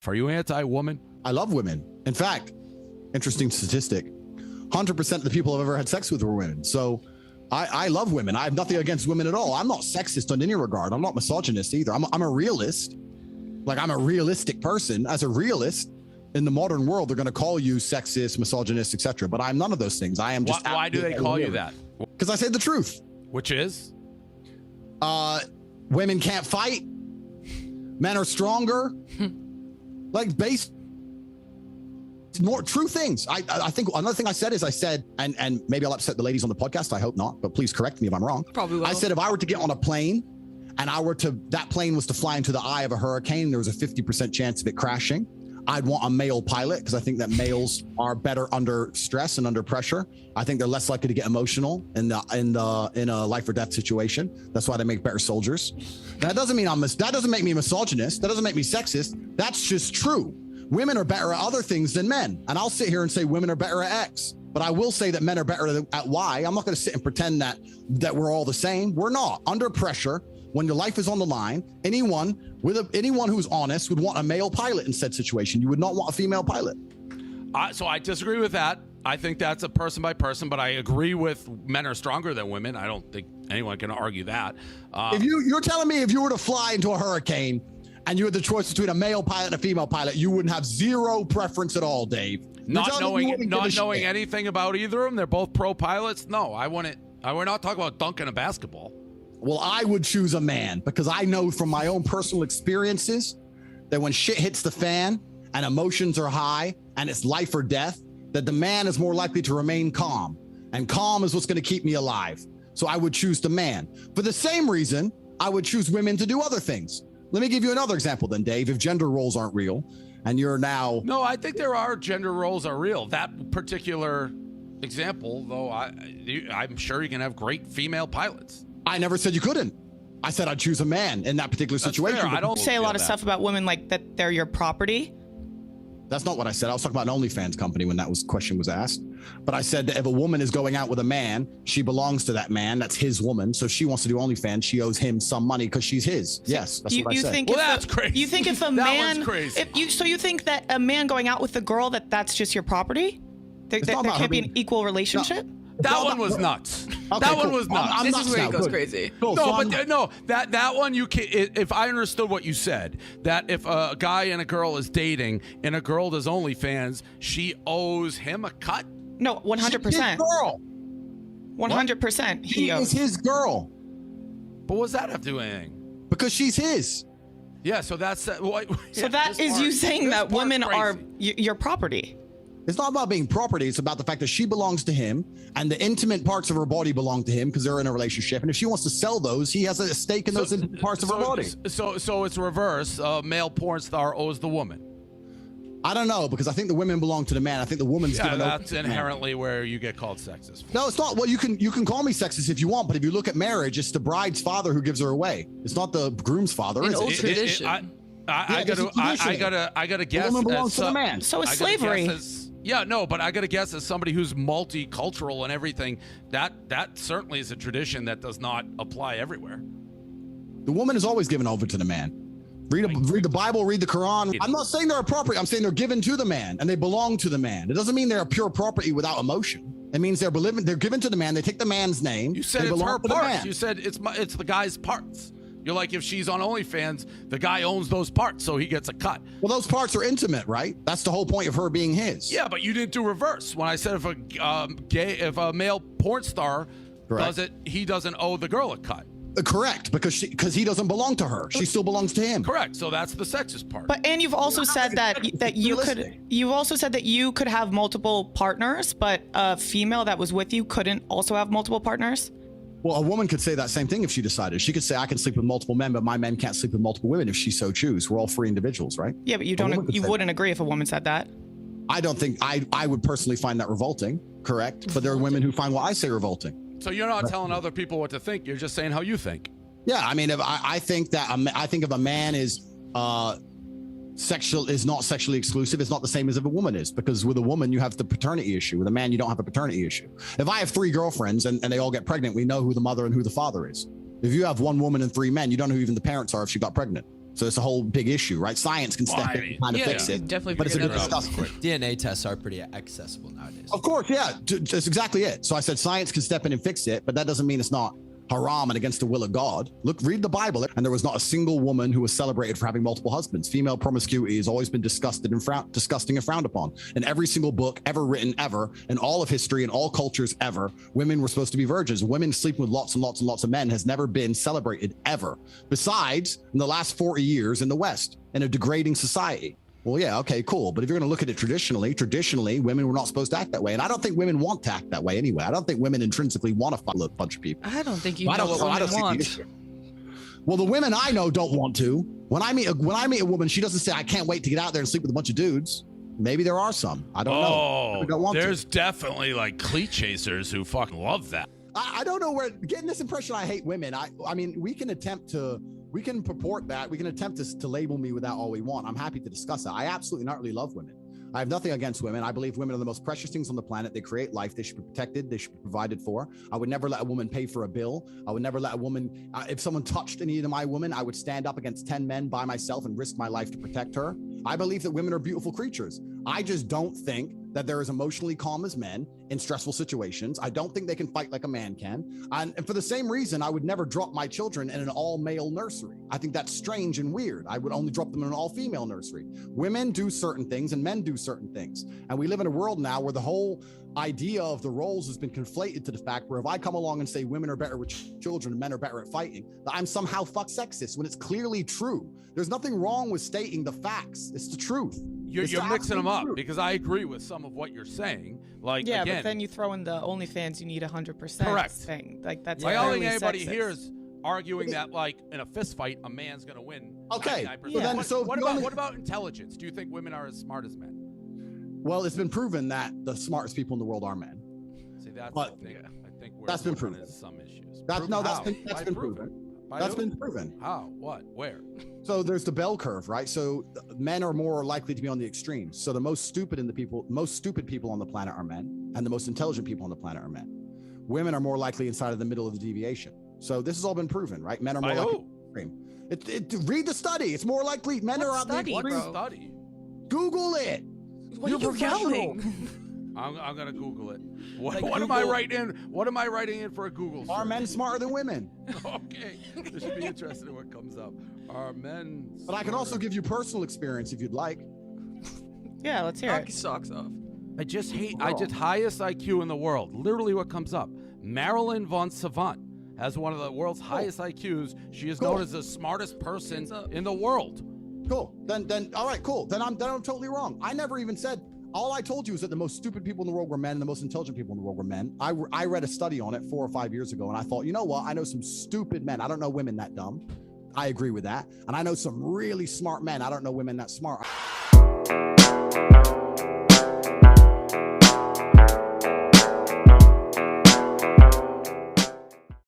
Are you anti-woman? I love women. In fact, interesting statistic, 100% of the people I've ever had sex with were women. So I love women. I have nothing against women at all. I'm not sexist in any regard. I'm not misogynist either. I'm a realist. Like, I'm a realistic person. As a realist, in the modern world, they're going to call you sexist, misogynist, etc. But I'm none of those things. I am just. Why do they call you that? Because I say the truth. Which is? Women can't fight. Men are stronger. Like, based more true things. I think another thing I said is and maybe I'll upset the ladies on the podcast. I hope not, but please correct me if I'm wrong. Probably will. I said if I were to get on a plane and that plane was to fly into the eye of a hurricane, there was a 50% chance of it crashing, I'd want a male pilot, because I think that males are better under stress and under pressure. I think they're less likely to get emotional in a life or death situation. That's why they make better soldiers. That doesn't mean that doesn't make me misogynist. That doesn't make me sexist. That's just true. Women are better at other things than men. And I'll sit here and say women are better at X, but I will say that men are better at Y. I'm not going to sit and pretend that we're all the same. We're not. Under pressure, when your life is on the line, anyone who's honest would want a male pilot in said situation. You would not want a female pilot. So I disagree with that. I think that's a person by person, but I agree with men are stronger than women. I don't think anyone can argue that. If you're telling me if you were to fly into a hurricane and you had the choice between a male pilot and a female pilot, you wouldn't have zero preference at all, Dave. Not knowing anything about either of them, they're both pro pilots. No, I wouldn't. We're not talking about dunking a basketball. Well, I would choose a man, because I know from my own personal experiences that when shit hits the fan and emotions are high and it's life or death, that the man is more likely to remain calm, and calm is what's going to keep me alive. So I would choose the man. For the same reason, I would choose women to do other things. Let me give you another example then, Dave. If gender roles aren't real and you're now... No, I think there are gender roles are real. That particular example, though, I'm sure you can have great female pilots. I never said you couldn't. I said I'd choose a man in that particular situation. I don't say a lot of stuff about women like that they're your property. That's not what I said. I was talking about an OnlyFans company when that question was asked. But I said that if a woman is going out with a man, she belongs to that man. That's his woman. So if she wants to do OnlyFans, she owes him some money because she's his. Yes, that's what I said. Well, that's crazy. You think if a man, so you think that a man going out with a girl that's just your property? There can't be an equal relationship? No. That one was nuts. Okay, that one was nuts. This is where it goes crazy. Cool. No, that one you can. If I understood what you said, that if a guy and a girl is dating and a girl does OnlyFans, she owes him a cut. No, 100%. His girl. 100%. He is his girl. But what does that have to do with anything? Because she's his. Yeah. So that's so that is you saying that women are your property. It's not about being property. It's about the fact that she belongs to him and the intimate parts of her body belong to him because they're in a relationship. And if she wants to sell those, he has a stake in those parts of her body. So it's reverse. Male porn star owes the woman. I don't know, because I think the women belong to the man. I think the woman's given over. That's inherently where you get called sexist. No, it's not. Well, you can call me sexist if you want, but if you look at marriage, it's the bride's father who gives her away. It's not the groom's father. In old tradition. I gotta guess. The woman belongs to the man. So is slavery. Yeah, no, but I got to guess as somebody who's multicultural and everything, that certainly is a tradition that does not apply everywhere. The woman is always given over to the man. Read the Bible, read the Quran. I'm not saying they're a property. I'm saying they're given to the man and they belong to the man. It doesn't mean they're a pure property without emotion. It means they're given to the man. They take the man's name. You said it's her parts. You said it's the guy's parts. You're like, if she's on OnlyFans, the guy owns those parts, so he gets a cut. Well, those parts are intimate, right? That's the whole point of her being his. Yeah, but you didn't do reverse. When I said if a male porn star does it, he doesn't owe the girl a cut. Correct, because he doesn't belong to her. She still belongs to him. Correct. So that's the sexist part. But and you've also said that you could have multiple partners, but a female that was with you couldn't also have multiple partners. Well, a woman could say that same thing if she decided. She could say, I can sleep with multiple men, but my men can't sleep with multiple women if she so choose. We're all free individuals, right? Yeah, but you wouldn't agree if a woman said that. I don't think I would personally find that revolting, correct? But there are women who find what I say revolting. So you're not telling other people what to think. You're just saying how you think. Yeah, I mean, if I think if a man is not sexually exclusive, it's not the same as if a woman is, because with a woman you have the paternity issue. With a man you don't have a paternity issue. If I have 3 girlfriends and they all get pregnant, we know who the mother and who the father is. If you have 1 woman and 3 men, you don't know who even the parents are if she got pregnant. So it's a whole big issue, right? Science can step in and kind of fix it. Definitely, but it's a good discussion. DNA tests are pretty accessible nowadays. Of course, yeah, that's exactly it. So I said science can step in and fix it, but that doesn't mean it's not haram and against the will of God. Look, read the Bible, and there was not a single woman who was celebrated for having multiple husbands. Female promiscuity has always been disgusting and frowned upon. In every single book ever written, ever, in all of history, in all cultures ever, women were supposed to be virgins. Women sleeping with lots and lots and lots of men has never been celebrated ever. Besides, in the last 40 years in the West, in a degrading society. Well, yeah, okay, cool. But if you're going to look at it traditionally, women were not supposed to act that way. And I don't think women want to act that way anyway. I don't think women intrinsically want to fuck a bunch of people. I don't think you know what women want. Well, the women I know don't want to. When I meet a woman, she doesn't say, I can't wait to get out there and sleep with a bunch of dudes. Maybe there are some. I don't know. Oh, there's definitely like cleat chasers who fucking love that. I don't know where getting this impression I hate women. I mean, we can purport that. We can attempt to label me with that all we want. I'm happy to discuss that. I absolutely not really love women. I have nothing against women. I believe women are the most precious things on the planet. They create life. They should be protected. They should be provided for. I would never let a woman pay for a bill. I would never let a woman, if someone touched any of my women, I would stand up against 10 men by myself and risk my life to protect her. I believe that women are beautiful creatures. I just don't think that they're as emotionally calm as men in stressful situations. I don't think they can fight like a man can. And for the same reason, I would never drop my children in an all-male nursery. I think that's strange and weird. I would only drop them in an all-female nursery. Women do certain things and men do certain things. And we live in a world now where the whole idea of the roles has been conflated to the fact where if I come along and say women are better with children and men are better at fighting, that I'm somehow fuck sexist when it's clearly true. There's nothing wrong with stating the facts. It's the truth. You're mixing them up because I agree with some of what you're saying. Like, yeah, again, but then you throw in the OnlyFans, you need 100%. Correct. Thing. Like that's. I don't think anybody sexist. here is arguing that, like, in a fist fight, a man's gonna win. Okay. 99%. Yeah. What about intelligence? Do you think women are as smart as men? Well, it's been proven that the smartest people in the world are men. See, that's But, I think that's been proven. Some issues. That's Proven been how? proven. By That's who? been proven. How? What? Where? So there's the bell curve, right? So men are more likely to be on the extremes. So the most stupid people on the planet are men, and the most intelligent people on the planet are men. Women are more likely inside of the middle of the deviation. So this has all been proven, right? Men are more likely to be extreme. Read the study. It's more likely men are out the study, extreme. bro? Study. Google it. What You're are you professional. yelling? I'm gonna Google it. What Like am I Google- writing in? What am I writing in for a Google search? Are men smarter than women? Okay, this should be interesting in what comes up. Are men? But I can also give you personal experience if you'd like. Yeah, let's hear Knock it. your socks off. I just highest IQ in the world. Literally, what comes up? Marilyn von Savant has one of the world's highest IQs. She is known as the smartest person in the world. Cool. Then all right, cool. Then I'm totally wrong. I never even said. All I told you is that the most stupid people in the world were men and the most intelligent people in the world were men. I read a study on it 4 or 5 years ago, and I thought, you know what? I know some stupid men. I don't know women that dumb. I agree with that. And I know some really smart men. I don't know women that smart.